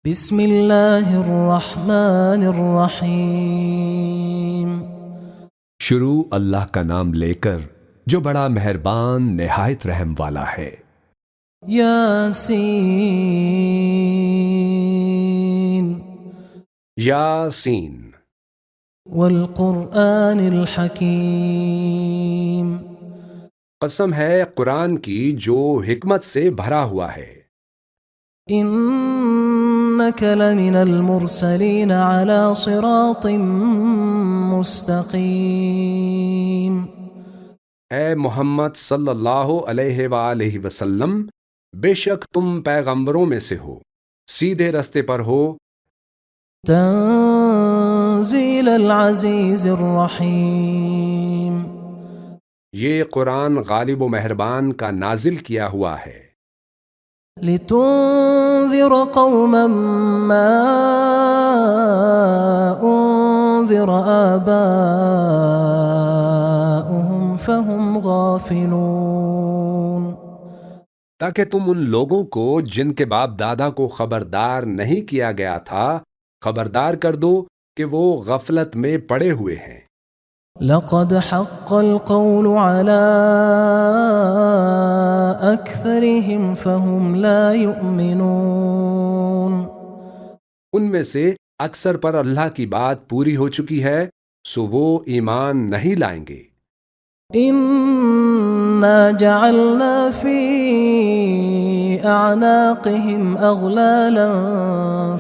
بسم اللہ الرحمن الرحیم۔ شروع اللہ کا نام لے کر جو بڑا مہربان نہایت رحم والا ہے۔ یاسین یاسین والقرآن الحکیم۔ قسم ہے قرآن کی جو حکمت سے بھرا ہوا ہے۔ انک لمن المرسلین علی صراط مستقیم۔ اے محمد صلی اللہ علیہ وآلہ وسلم، بے شک تم پیغمبروں میں سے ہو، سیدھے رستے پر ہو۔ تنزیل العزیز الرحیم۔ یہ قرآن غالب و مہربان کا نازل کیا ہوا ہے، لتنذر قوما ما انذر آباؤهم فهم غافلون۔ تاکہ تم ان لوگوں کو جن کے باپ دادا کو خبردار نہیں کیا گیا تھا خبردار کر دو کہ وہ غفلت میں پڑے ہوئے ہیں۔ لقد حق القول على أكثرهم فهم لا يؤمنون۔ ان میں سے اکثر پر اللہ کی بات پوری ہو چکی ہے، سو وہ ایمان نہیں لائیں گے۔ إنا جعلنا في أعناقهم أغلالا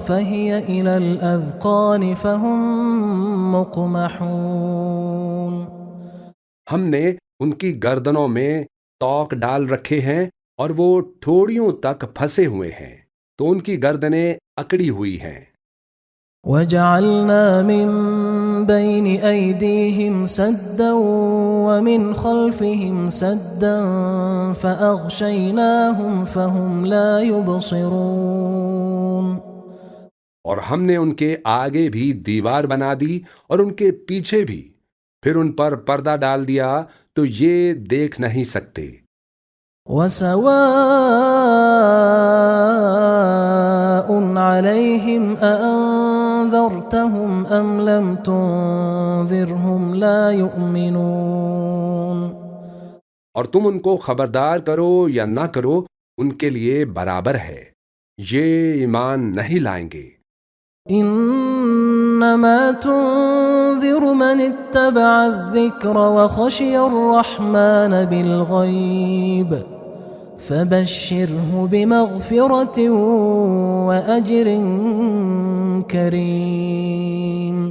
فهي إلى الأذقان فهم مقمحون۔ ہم نے ان کی گردنوں میں توق ڈال رکھے ہیں اور وہ ٹھوڑیوں تک پھنسے ہوئے ہیں، تو ان کی گردنیں اکڑی ہوئی ہیں۔ وجعلنا من بين أيديهم سدا ومن خلفهم سدا فأغشيناهم فهم لا يبصرون۔ اور ہم نے ان کے آگے بھی دیوار بنا دی اور ان کے پیچھے بھی، پھر ان پر پردہ ڈال دیا تو یہ دیکھ نہیں سکتے۔ وسواء عليهم أأنذرتهم أم لم تنذرهم لا يؤمنون۔ اور تم ان کو خبردار کرو یا نہ کرو، ان کے لیے برابر ہے، یہ ایمان نہیں لائیں گے۔ انما تنذر من اتبع الذکر وخشی الرحمن بالغیب فبشره بمغفرة وأجر کریم۔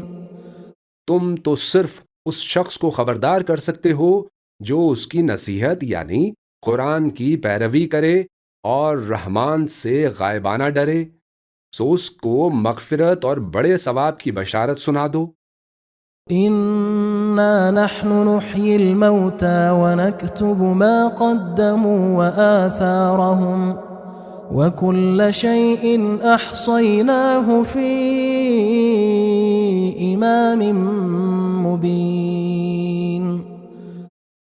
تم تو صرف اس شخص کو خبردار کر سکتے ہو جو اس کی نصیحت یعنی قرآن کی پیروی کرے اور رحمان سے غائبانہ ڈرے، سو اس کو مغفرت اور بڑے ثواب کی بشارت سنا دو۔ انا نحن نحيي الموتى ونكتب ما قدموا وآثارهم وكل شيء احصيناه في امام مبين۔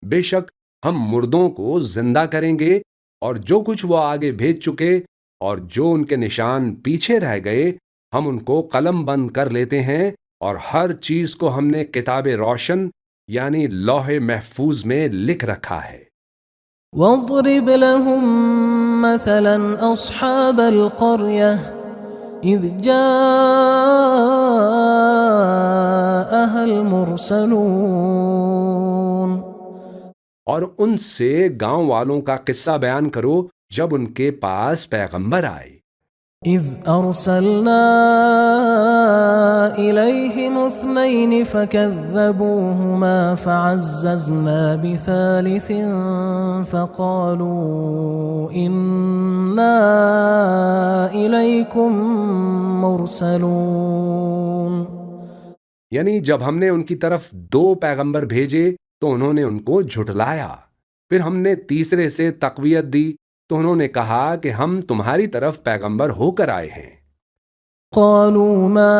بے شک ہم مردوں کو زندہ کریں گے اور جو کچھ وہ آگے بھیج چکے اور جو ان کے نشان پیچھے رہ گئے ہم ان کو قلم بند کر لیتے ہیں، اور ہر چیز کو ہم نے کتاب روشن یعنی لوح محفوظ میں لکھ رکھا ہے۔ واضرب لهم مثلا أصحاب القرية إذ جاءها المرسلون۔ اور ان سے گاؤں والوں کا قصہ بیان کرو جب ان کے پاس پیغمبر آئے۔ إذ أرسلنا إليهم اثنين فكذبوهما فعززنا بثالث فقالوا إنا إليكم مرسلون۔ یعنی جب ہم نے ان کی طرف 2 پیغمبر بھیجے تو انہوں نے ان کو جھٹلایا، پھر ہم نے تیسرے سے تقویت دی تو انہوں نے کہا کہ ہم تمہاری طرف پیغمبر ہو کر آئے ہیں۔ قالوا ما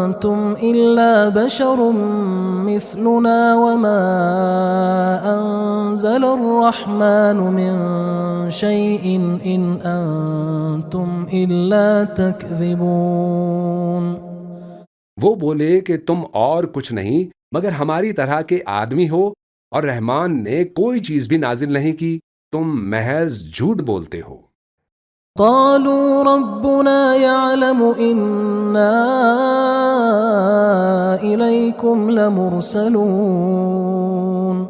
أنتم إلا بشر مثلنا وما أنزل الرحمن من شيء إن أنتم إلا تكذبون۔ وہ بولے کہ تم اور کچھ نہیں مگر ہماری طرح کے آدمی ہو اور رحمان نے کوئی چیز بھی نازل نہیں کی، تم محض جھوٹ بولتے ہو۔ قالوا ربنا يعلم إنا إليكم لمرسلون۔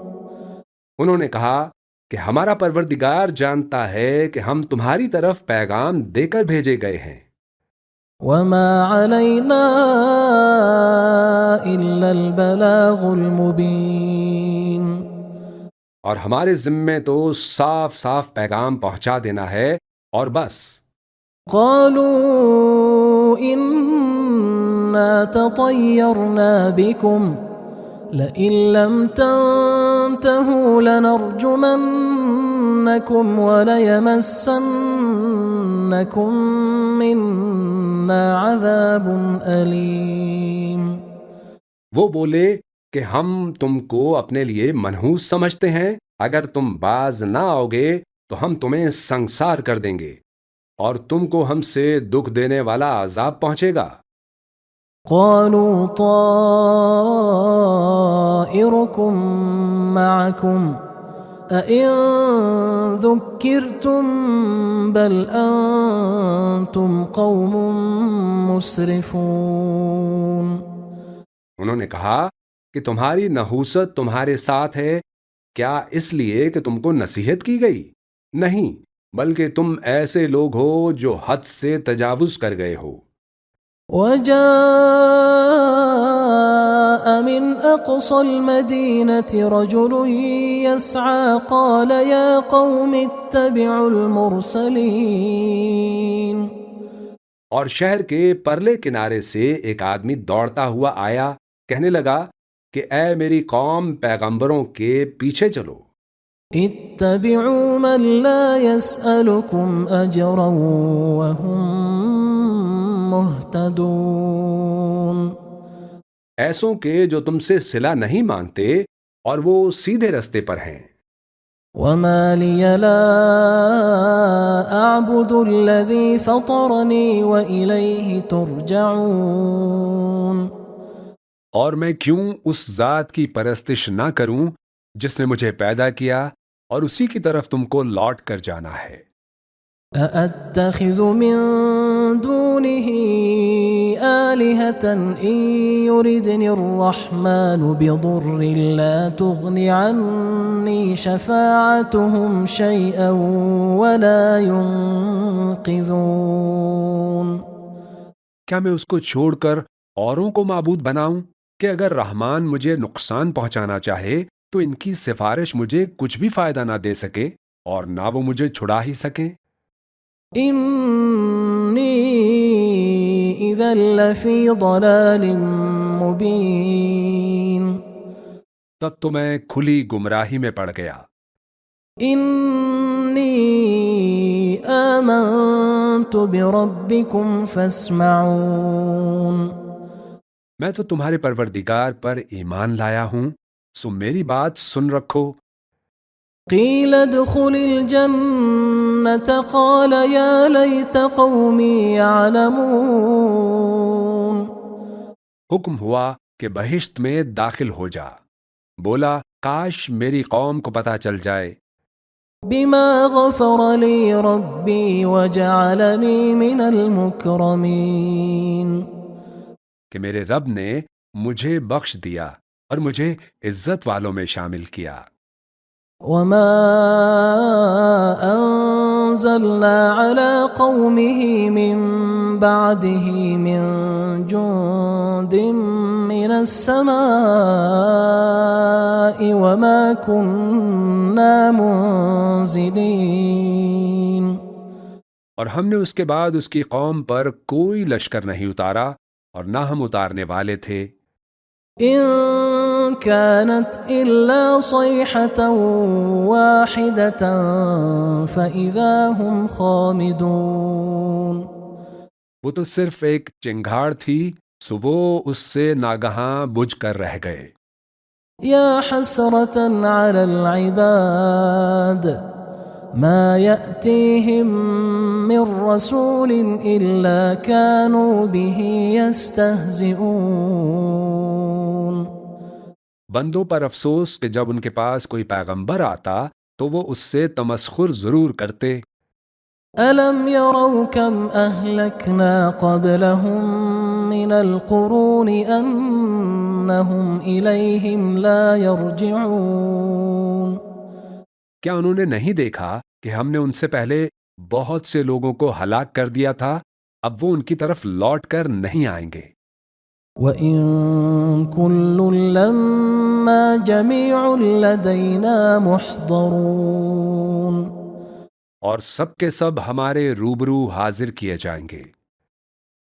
انہوں نے کہا کہ ہمارا پروردگار جانتا ہے کہ ہم تمہاری طرف پیغام دے کر بھیجے گئے ہیں۔ وما علينا إلا البلاغ المبين۔ اور ہمارے ذمے تو صاف صاف پیغام پہنچا دینا ہے اور بس۔ قالوا إنا تطيرنا بكم لئن لم تنتهوا لنرجمنكم وليمسنكم منا عذاب أليم۔ وہ بولے کہ ہم تم کو اپنے لیے منحوس سمجھتے ہیں، اگر تم باز نہ آؤ گے تو ہم تمہیں سنسار کر دیں گے اور تم کو ہم سے دکھ دینے والا عذاب پہنچے گا۔ قالوا طائركم معكم أئن ذكرتم بل أنتم قوم مسرفون۔ انہوں نے کہا کہ تمہاری نحوست تمہارے ساتھ ہے، کیا اس لیے کہ تم کو نصیحت کی گئی؟ نہیں، بلکہ تم ایسے لوگ ہو جو حد سے تجاوز کر گئے ہو۔ وجاء من أقصى المدينة رجل يسعى قال يا قوم اتبعوا المرسلين۔ اور شہر کے پرلے کنارے سے ایک آدمی دوڑتا ہوا آیا، کہنے لگا کہ اے میری قوم، پیغمبروں کے پیچھے چلو۔ اتبعوا من لا يسألكم أجرا وهم مهتدون۔ ایسوں کے جو تم سے صلہ نہیں مانگتے اور وہ سیدھے رستے پر ہیں۔ وما لي لا أعبد الذي فطرني وإليه ترجعون۔ اور میں کیوں اس ذات کی پرستش نہ کروں جس نے مجھے پیدا کیا اور اسی کی طرف تم کو لوٹ کر جانا ہے۔ أأتخذ من دونه آلهة إن يردني الرحمن بضر لا تغن عني شفاعتهم شيئا ولا ينقذون۔ کیا میں اس کو چھوڑ کر اوروں کو معبود بناؤں کہ اگر رحمان مجھے نقصان پہنچانا چاہے تو ان کی سفارش مجھے کچھ بھی فائدہ نہ دے سکے اور نہ وہ مجھے چھڑا ہی سکیں۔ إني إذا لفي ضلال مبين۔ تب تو میں کھلی گمراہی میں پڑ گیا۔ إني آمنت بربكم فاسمعون۔ میں تو تمہارے پروردگار پر ایمان لایا ہوں، سو میری بات سن رکھو۔ قيل ادخل الجنة قال يا ليت قومي يعلمون۔ حکم ہوا کہ بہشت میں داخل ہو جا، بولا کاش میری قوم کو پتہ چل جائے۔ بما غفر لي ربي وجعلني من المكرمين۔ کہ میرے رب نے مجھے بخش دیا اور مجھے عزت والوں میں شامل کیا۔ وما أنزلنا على قومه من بعده من جند من السماء وما كنا منزلين۔ اور ہم نے اس کے بعد اس کی قوم پر کوئی لشکر نہیں اتارا اور نہ ہم اتارنے والے تھے۔ إن كانت إلا صيحة واحدة فإذا هم خامدون۔ وہ تو صرف ایک چنگھاڑ تھی، سو وہ اس سے ناگہاں بجھ کر رہ گئے۔ يا حسرة على العباد ما يأتيهم من رسول إلا كانوا به يستهزئون۔ بندوں پر افسوس کہ جب ان کے پاس کوئی پیغمبر آتا تو وہ اس سے تمسخر ضرور کرتے۔ ألم يروا كم أهلكنا قبلهم من القرون أنهم إليهم لا يرجعون۔ کیا انہوں نے نہیں دیکھا کہ ہم نے ان سے پہلے بہت سے لوگوں کو ہلاک کر دیا تھا، اب وہ ان کی طرف لوٹ کر نہیں آئیں گے۔ وَإِن كُلٌّ لَّمَّا جَمِيعٌ لَّدَيْنَا مُحْضَرُونَ۔ اور سب کے سب ہمارے روبرو حاضر کیے جائیں گے۔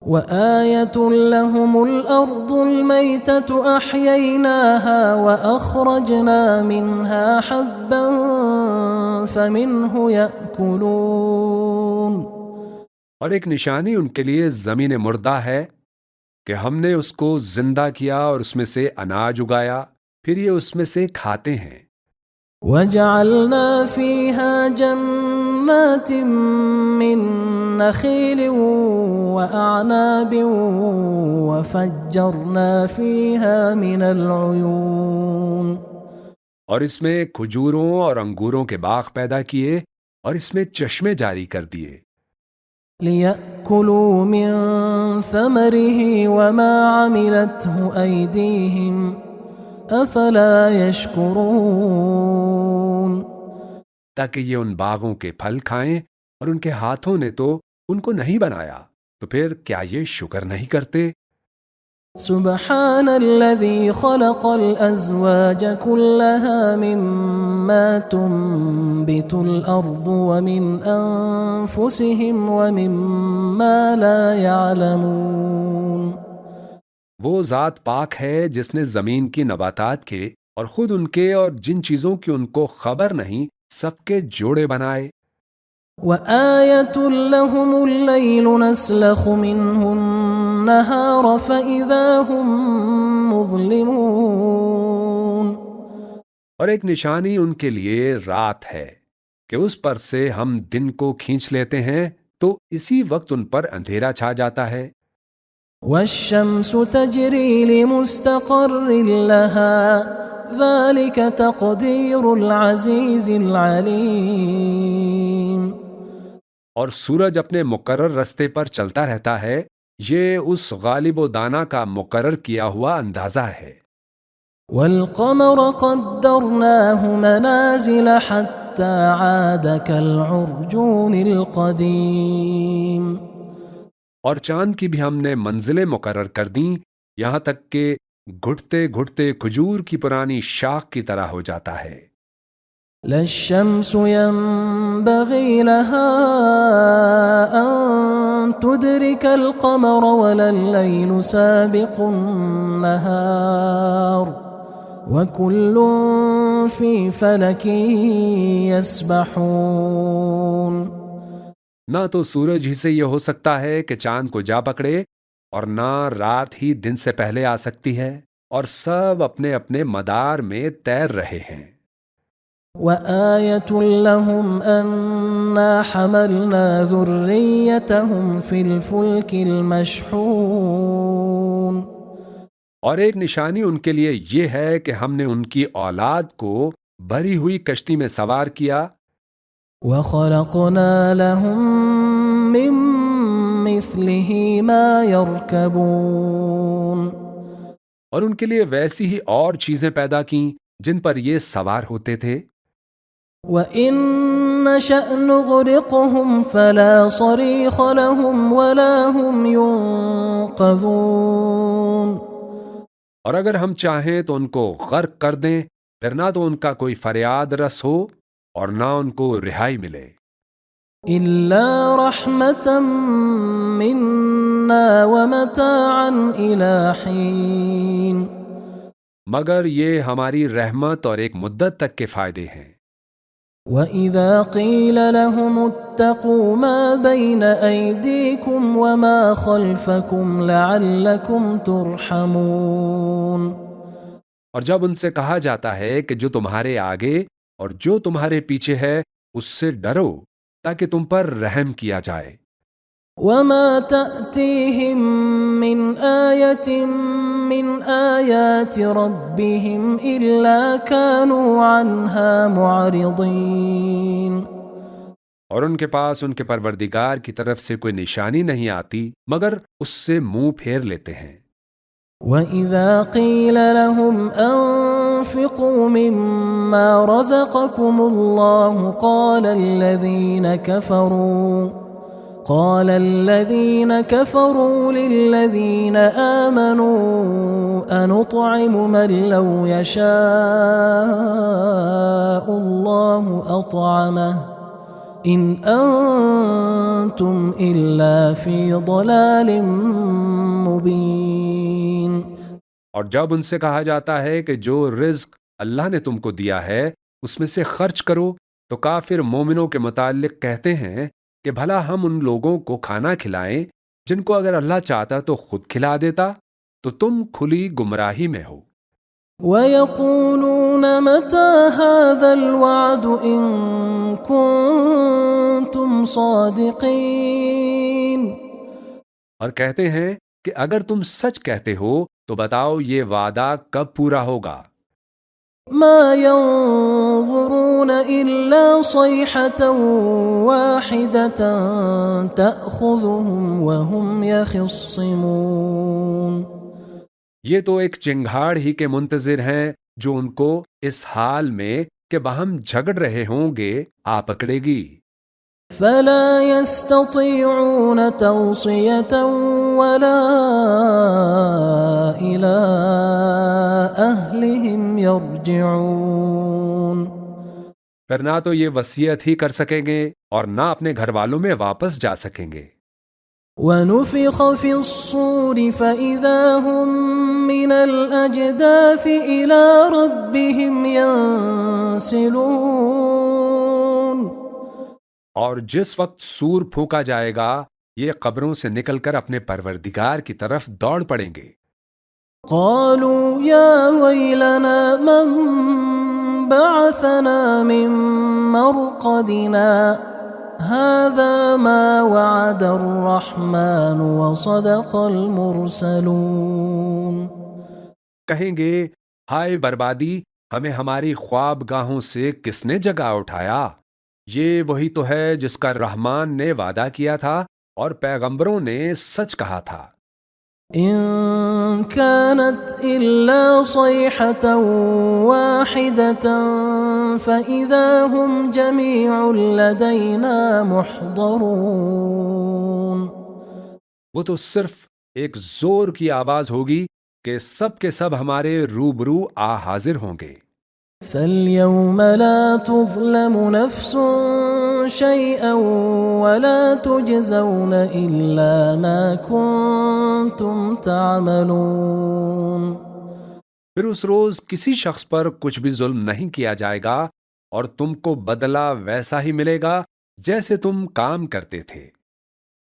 وَآيَةٌ لَّهُمُ الْأَرْضُ الْمَيْتَةُ أَحْيَيْنَاهَا وَأَخْرَجْنَا مِنْهَا حَبًّا فَمِنْهُ يَأْكُلُونَ۔ اور ایک نشانی ان کے لیے زمین مردہ ہے کہ ہم نے اس کو زندہ کیا اور اس میں سے اناج اگایا، پھر یہ اس میں سے کھاتے ہیں۔ وَجَعَلْنَا فِيهَا جَنَّاتٍ مِّن نَّخِيلٍ وَأَعْنَابٍ وَفَجَّرْنَا فِيهَا مِنَ الْعُيُونِ۔ اور اس میں کھجوروں اور انگوروں کے باغ پیدا کیے اور اس میں چشمے جاری کر دیے۔ لِيَأْكُلُوا مِن ثَمَرِهِ وَمَا عَمِلَتْهُ أَيْدِيهِمْ أَفَلَا يَشْكُرُونَ۔ تاکہ یہ ان باغوں کے پھل کھائیں، اور ان کے ہاتھوں نے تو ان کو نہیں بنایا، تو پھر کیا یہ شکر نہیں کرتے؟ سبحان الذي خلق الأزواج كلها مما تنبت الأرض ومن أنفسهم ومما لا يعلمون۔ وہ ذات پاک ہے جس نے زمین کی نباتات کے اور خود ان کے اور جن چیزوں کی ان کو خبر نہیں سب کے جوڑے بنائے۔ وَآيَةٌ لَّهُمُ اللَّيْلُ نَسْلَخُ مِنْهُ النَّهَارَ فَإِذَا هُم مُّظْلِمُونَ۔ اور ایک نشانی ان کے لیے رات ہے کہ اس پر سے ہم دن کو کھینچ لیتے ہیں تو اسی وقت ان پر اندھیرا چھا جاتا ہے۔ وَالشَّمْسُ تَجْرِي لِمُسْتَقَرٍّ لَّهَا ذَلِكَ تَقْدِيرُ الْعَزِيزِ الْعَلِيمِ۔ اور سورج اپنے مقرر رستے پر چلتا رہتا ہے، یہ اس غالب و دانا کا مقرر کیا ہوا اندازہ ہے۔ وَالْقَمَرَ قَدَّرْنَاهُ مَنَازِلَ حَتَّى عَادَ كَالْعُرْجُونِ الْقَدِيمِ۔ اور چاند کی بھی ہم نے منزلیں مقرر کر دیں، یہاں تک کہ گھٹتے گھٹتے کھجور کی پرانی شاخ کی طرح ہو جاتا ہے۔ لا الشمس ينبغي لها أن تدرك القمر ولا الليل سابق النهار وكل في فلك يسبحون۔ نہ تو سورج ہی سے یہ ہو سکتا ہے کہ چاند کو جا پکڑے، اور نہ رات ہی دن سے پہلے آ سکتی ہے، اور سب اپنے اپنے مدار میں تیر رہے ہیں۔ وَآيَةٌ لَّهُمْ أَنَّا حَمَلْنَا ذُرِّيَّتَهُمْ فِي الْفُلْكِ الْمَشْحُونِ۔ اور ایک نشانی ان کے لیے یہ ہے کہ ہم نے ان کی اولاد کو بھری ہوئی کشتی میں سوار کیا۔ وَخَلَقْنَا لَهُم مِّن مِّثْلِهِ مَا يَرْكَبُونَ۔ اور ان کے لیے ویسی ہی اور چیزیں پیدا کیں جن پر یہ سوار ہوتے تھے۔ وَإِن نَّشَأْ نُغْرِقْهُمْ فَلَا صَرِيخَ لَهُمْ وَلَا هُمْ يُنقَذُونَ۔ اور اگر ہم چاہیں تو ان کو غرق کر دیں، پھر نہ تو ان کا کوئی فریاد رس ہو اور نہ ان کو رہائی ملے۔ إِلَّا رَحْمَةً مِّنَّا وَمَتَاعًا إِلَىٰ حِينٍ۔ مگر یہ ہماری رحمت اور ایک مدت تک کے فائدے ہیں۔ وَإِذَا قِيلَ لَهُمُ اتَّقُوا مَا بَيْنَ أَيْدِيكُمْ وَمَا خَلْفَكُمْ لَعَلَّكُمْ تُرْحَمُونَ، اور جب ان سے کہا جاتا ہے کہ جو تمہارے آگے اور جو تمہارے پیچھے ہے اس سے ڈرو تاکہ تم پر رحم کیا جائے۔ وَمَا تَأْتِيهِم مِّنْ آيَةٍ مِّنْ آيَاتِ رَبِّهِمْ إِلَّا كَانُوا عَنْهَا مُعْرِضِينَ، اور ان کے پاس ان کے پروردگار کی طرف سے کوئی نشانی نہیں آتی مگر اس سے منہ پھیر لیتے ہیں۔ وَإِذَا قِيلَ لَهُمْ أَنفِقُوا مِمَّا رَزَقَكُمُ اللَّهُ قال الذين كفروا للذين آمنوا أنطعم من لو يشاء الله أطعمه إن أنتم إلا في ضلال مبين۔ اور جب ان سے کہا جاتا ہے کہ جو رزق اللہ نے تم کو دیا ہے اس میں سے خرچ کرو تو کافر مومنوں کے متعلق کہتے ہیں کہ بھلا ہم ان لوگوں کو کھانا کھلائیں جن کو اگر اللہ چاہتا تو خود کھلا دیتا، تو تم کھلی گمراہی میں ہو۔ وَيَقُولُونَ مَتَى هَذَا الْوَعْدُ إِن كُنتُمْ صَادِقِينَ، اور کہتے ہیں کہ اگر تم سچ کہتے ہو تو بتاؤ یہ وعدہ کب پورا ہوگا۔ مَا يَنظُرُونَ إِلَّا صَيْحَةً وَاحِدَةً تَأْخُذُهُمْ وَهُمْ يَخِصِّمُونَ، یہ تو ایک چنگھاڑ ہی کے منتظر ہیں جو ان کو اس حال میں کہ باہم جھگڑ رہے ہوں گے آ پکڑے گی۔ فَلَا يَسْتَطِيعُونَ تَوْصِيَةً وَلَا إِلَىٰ أَهْلِهِمْ يَرْجِعُونَ، پھر نہ تو یہ وصیت ہی کر سکیں گے اور نہ اپنے گھر والوں میں واپس جا سکیں گے۔ وَنُفِخَ فِي الصُّورِ فَإِذَا هُم مِّنَ الْأَجْدَاثِ إِلَىٰ رَبِّهِمْ يَنسِلُونَ، اور جس وقت سور پھونکا جائے گا یہ قبروں سے نکل کر اپنے پروردگار کی طرف دوڑ پڑیں گے۔ قالوا يا ويلنا من بعثنا من مرقدنا هذا ما وعد الرحمن وصدق المرسلون، کہیں گے ہائے بربادی، ہمیں ہماری خواب گاہوں سے کس نے جگا اٹھایا؟ یہ وہی تو ہے جس کا رحمان نے وعدہ کیا تھا اور پیغمبروں نے سچ کہا تھا۔ إن كانت إلا صيحة واحدة فإذا هم جميع لدينا محضرون، وہ تو صرف ایک زور کی آواز ہوگی کہ سب کے سب ہمارے روبرو آ حاضر ہوں گے۔ فَالْيَوْمَ لَا تُظْلَمُ نَفْسٌ شَيْئًا وَلَا تُجْزَوْنَ إِلَّا مَا كُنتُمْ تَعْمَلُونَ، پھر اس روز کسی شخص پر کچھ بھی ظلم نہیں کیا جائے گا اور تم کو بدلہ ویسا ہی ملے گا جیسے تم کام کرتے تھے۔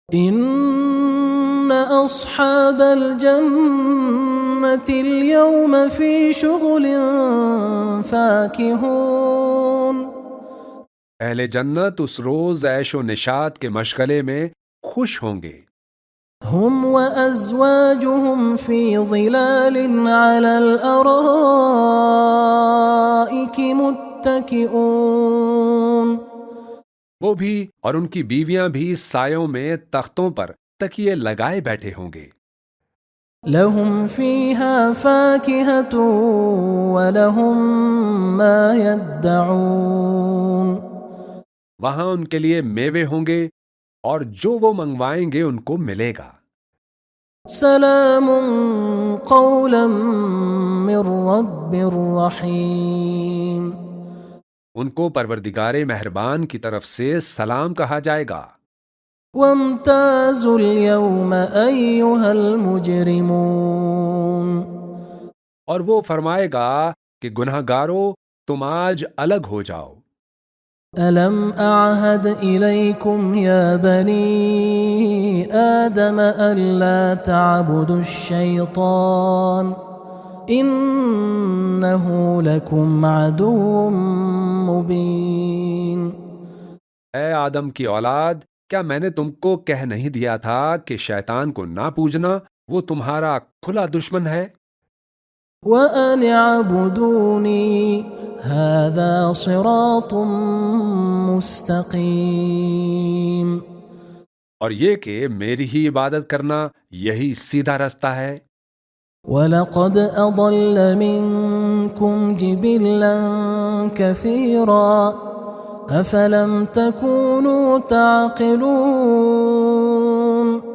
إِنَّ أَصْحَابَ الْجَنَّةِ الْيَوْمَ فِي شُغُلٍ فَاكِهُونَ، اہل جنت اس روز عیش و نشاط کے مشغلے میں خوش ہوں گے۔ هُمْ وَأَزْوَاجُهُمْ فِي ظِلَالٍ عَلَى الْأَرَائِكِ مُتَّكِئُونَ، وہ بھی اور ان کی بیویاں بھی سایوں میں تختوں پر تکیے لگائے بیٹھے ہوں گے۔ لَهُمْ فِيهَا فَاكِهَةٌ وَلَهُمْ مَا يَدَّعُونَ، وہاں ان کے لیے میوے ہوں گے اور جو وہ منگوائیں گے ان کو ملے گا۔ سلام قولا من رب رحیم، ان کو پروردگار مہربان کی طرف سے سلام کہا جائے گا۔ وامتازوا اليوم ایھا المجرمون، اور وہ فرمائے گا کہ گنہگارو تم آج الگ ہو جاؤ۔ ألم أعهد إليكم يا بني آدم ألا تعبدوا الشيطان إنه لكم عدو مبين. اے آدم کی اولاد، کیا میں نے تم کو کہہ نہیں دیا تھا کہ شیطان کو نہ پوجنا، وہ تمہارا کھلا دشمن ہے؟ وَأَنِ اعْبُدُونِي هَذَا صِرَاطٌ مُسْتَقِيمٌ. اور یہ کہ میری ہی عبادت کرنا یہی سیدھا رستہ ہے۔ وَلَقَدْ أَضَلَّ مِنْكُمْ جِبِلًّا كَثِيرًا أَفَلَمْ تَكُونُوا تَعْقِلُونَ.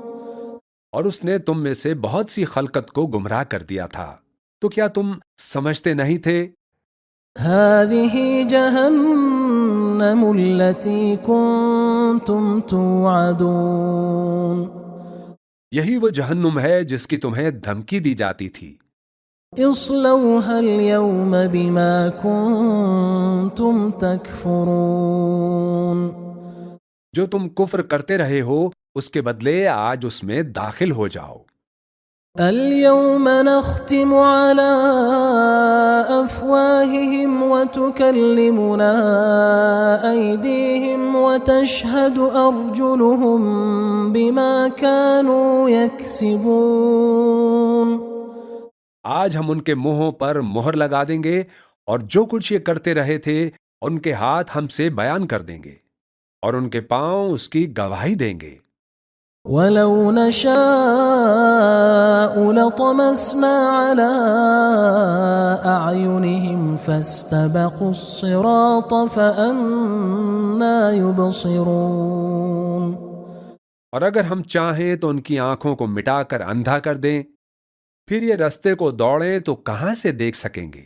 اور اس نے تم میں سے بہت سی خلقت کو گمراہ کر دیا تھا، تو کیا تم سمجھتے نہیں تھے؟ هَذِهِ جَهَنَّمُ الَّتِي كُنْتُمْ تُوعَدُونَ. یہی وہ جہنم ہے جس کی تمہیں دھمکی دی جاتی تھی۔ اصلوها اليوم بما كنتم تكفرون. جو تم کفر کرتے رہے ہو اس کے بدلے آج اس میں داخل ہو جاؤ۔ اليوم نختم على أفواههم وتكلمنا أيديهم وتشهد أرجلهم بما كانوا يكسبون. آج ہم ان کے منہوں پر مہر لگا دیں گے اور جو کچھ یہ کرتے رہے تھے ان کے ہاتھ ہم سے بیان کر دیں گے اور ان کے پاؤں اس کی گواہی دیں گے۔ وَلَوْ نَشَاءُ لَطَمَسْنَا عَلَىٰ أَعْيُنِهِمْ فَاسْتَبَقُوا الصِّرَاطَ فَأَنَّىٰ يُبْصِرُونَ. اور اگر ہم چاہیں تو ان کی آنکھوں کو مٹا کر اندھا کر دیں، پھر یہ رستے کو دوڑیں تو کہاں سے دیکھ سکیں گے؟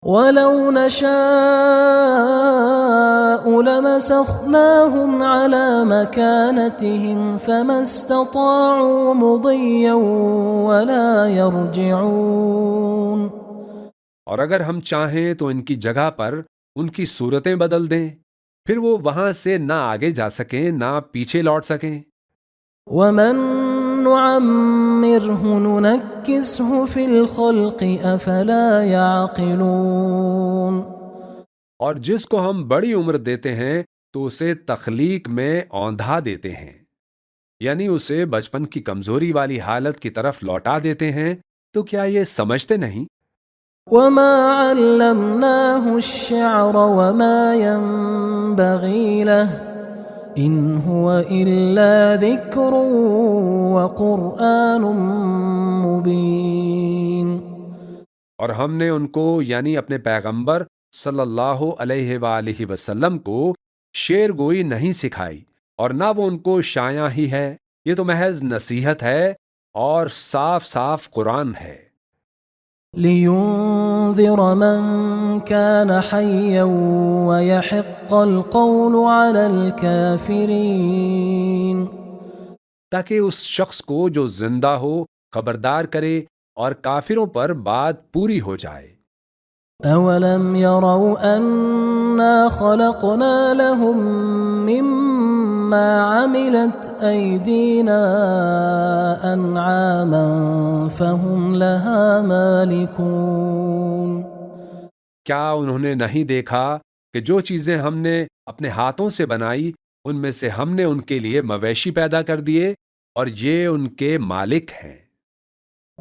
وَلَوْ نَشَاءُ لَمَسَخْنَاهُمْ عَلَىٰ مَكَانَتِهِمْ فَمَا اسْتَطَاعُوا مُضِيًّا وَلَا يَرْجِعُونَ. اور اگر ہم چاہیں تو ان کی جگہ پر ان کی صورتیں بدل دیں، پھر وہ وہاں سے نہ آگے جا سکیں نہ پیچھے لوٹ سکیں۔ وَمَن نُعَمِّرْهُ نُنَكِّسْهُ فِي الْخَلْقِ أَفَلَا يَعْقِلُونَ. اور جس کو ہم بڑی عمر دیتے ہیں تو اسے تخلیق میں اوندھا دیتے ہیں، یعنی اسے بچپن کی کمزوری والی حالت کی طرف لوٹا دیتے ہیں، تو کیا یہ سمجھتے نہیں؟ وَمَا عَلَّمْنَاهُ الشِّعْرَ وَمَا يَنبَغِي لَهُ إِنْ هُوَ إِلَّا ذِكْرٌ وَقُرْآنٌ مُبِينٌ. اور ہم نے ان کو یعنی اپنے پیغمبر صلی اللہ علیہ وآلہ وسلم کو شعر گوئی نہیں سکھائی، اور نہ وہ ان کو شایع ہی ہے، یہ تو محض نصیحت ہے اور صاف صاف قرآن ہے۔ لِيُنذِرَ مَن كَانَ حَيًّا وَيَحِقَّ الْقَوْلُ عَلَى الْكَافِرِينَ. تاکہ اس شخص کو جو زندہ ہو خبردار کرے اور کافروں پر بات پوری ہو جائے۔ أَوَلَمْ يَرَوْا أَنَّا خَلَقْنَا لَهُم مِّمَّا عَمِلَتْ أَيْدِينَا أَنْعَامًا فَهُمْ لَهَا مَالِكُونَ. کیا انہوں نے نہیں دیکھا کہ جو چیزیں ہم نے اپنے ہاتھوں سے بنائی ان میں سے ہم نے ان کے لیے مویشی پیدا کر دیے اور یہ ان کے مالک ہیں۔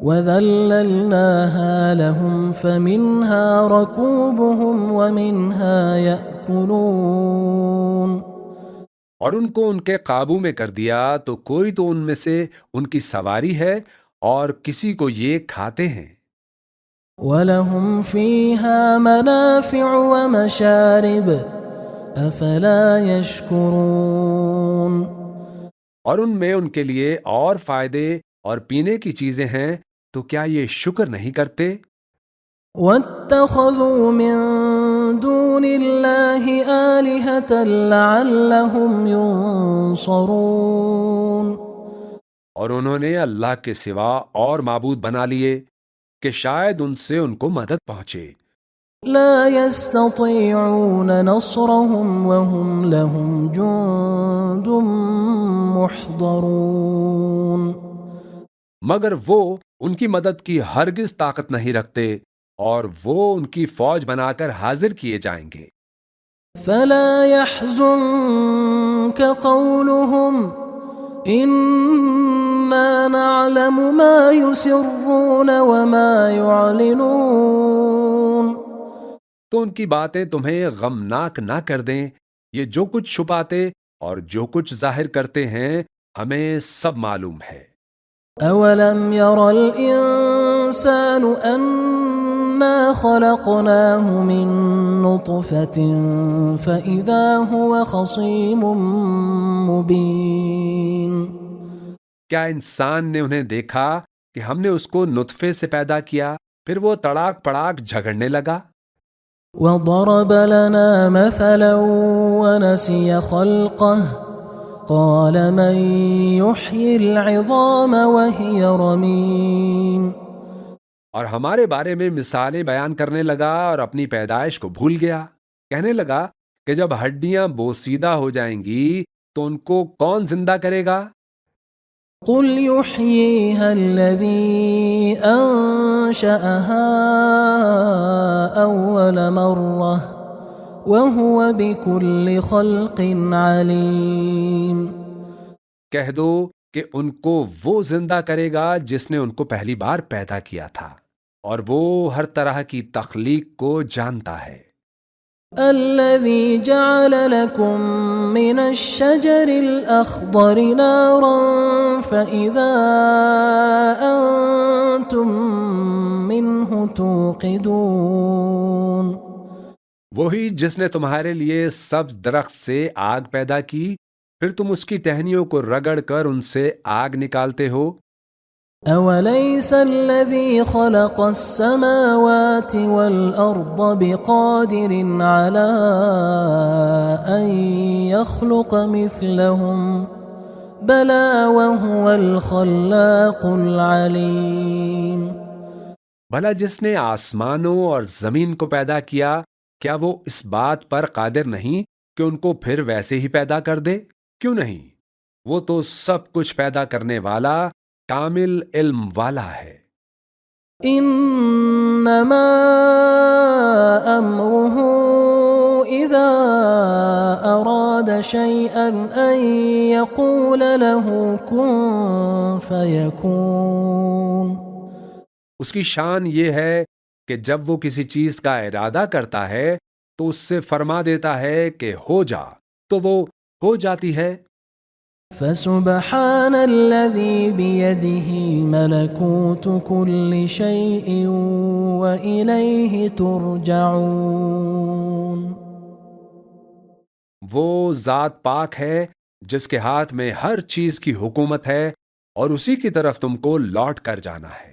وَذَلَّلْنَاهَا لَهُمْ فَمِنْهَا رَكُوبُهُمْ وَمِنْهَا يَأْكُلُونَ. اور ان کو ان کے قابو میں کر دیا تو کوئی تو ان میں سے ان کی سواری ہے اور کسی کو یہ کھاتے ہیں۔ وَلَهُمْ فِيهَا مَنَافِعُ وَمَشَارِبُ أَفَلَا يَشْكُرُونَ. اور ان میں ان کے لیے اور فائدے اور پینے کی چیزیں ہیں، تو کیا یہ شکر نہیں کرتے؟ وَاتَّخَذُوا مِن دُونِ اللَّهِ آلِهَةً لَعَلَّهُمْ يُنصَرُونَ. اور انہوں نے اللہ کے سوا اور معبود بنا لیے کہ شاید ان سے ان کو مدد پہنچے۔ لا يستطيعون نصرهم وهم لهم جند محضرون. مگر وہ ان کی مدد کی ہرگز طاقت نہیں رکھتے اور وہ ان کی فوج بنا کر حاضر کیے جائیں گے. فلا يحزنك قولهم إنا نعلم ما يسرون وما يعلنون. تو ان کی باتیں تمہیں غمناک نہ کر دیں. یہ جو کچھ چھپاتے اور جو کچھ ظاہر کرتے ہیں ہمیں سب معلوم ہے. أولم ير الإنسان أنا خلقناه من نطفة فإذا هو خصيم مبين. کیا انسان نے انہیں دیکھا کہ ہم نے اس کو نطفے سے پیدا کیا پھر وہ تڑاک پڑاک جھگڑنے لگا؟ وضرب لنا مثلا ونسي خلقه قال من يحيي العظام وهي رميم. اور ہمارے بارے میں مثالیں بیان کرنے لگا اور اپنی پیدائش کو بھول گیا. کہنے لگا کہ جب ہڈیاں بوسیدہ ہو جائیں گی تو ان کو کون زندہ کرے گا؟ قل يحييها الذي أنشأها أول مرة وهو بكل خلق عليم. کہہ دو کہ ان کو وہ زندہ کرے گا جس نے ان کو پہلی بار پیدا کیا تھا اور وہ ہر طرح کی تخلیق کو جانتا ہے. الذي جعل لكم من الشجر الأخضر نارا فإذا أنتم منه توقدون. وہی جس نے تمہارے لیے سبز درخت سے آگ پیدا کی پھر تم اس کی ٹہنیوں کو رگڑ کر ان سے آگ نکالتے ہو. أوليس الذي خلق السماوات والأرض بقادر على أن يخلق مثلهم بلى وهو الخلاق العليم. بھلا جس نے آسمانوں اور زمین کو پیدا کیا کیا وہ اس بات پر قادر نہیں کہ ان کو پھر ویسے ہی پیدا کر دے؟ کیوں نہیں؟ وہ تو سب کچھ پیدا کرنے والا کامل علم والا ہے. انما امره اذا اراد شيئا ان يقول له كن فيكون. اس کی شان یہ ہے کہ جب وہ کسی چیز کا ارادہ کرتا ہے تو اس سے فرما دیتا ہے کہ ہو جا تو وہ ہو جاتی ہے. فسبحان الذي بيده ملكوت كل شيء وإليه ترجعون. وہ ذات پاک ہے جس کے ہاتھ میں ہر چیز کی حکومت ہے اور اسی کی طرف تم کو لوٹ کر جانا ہے.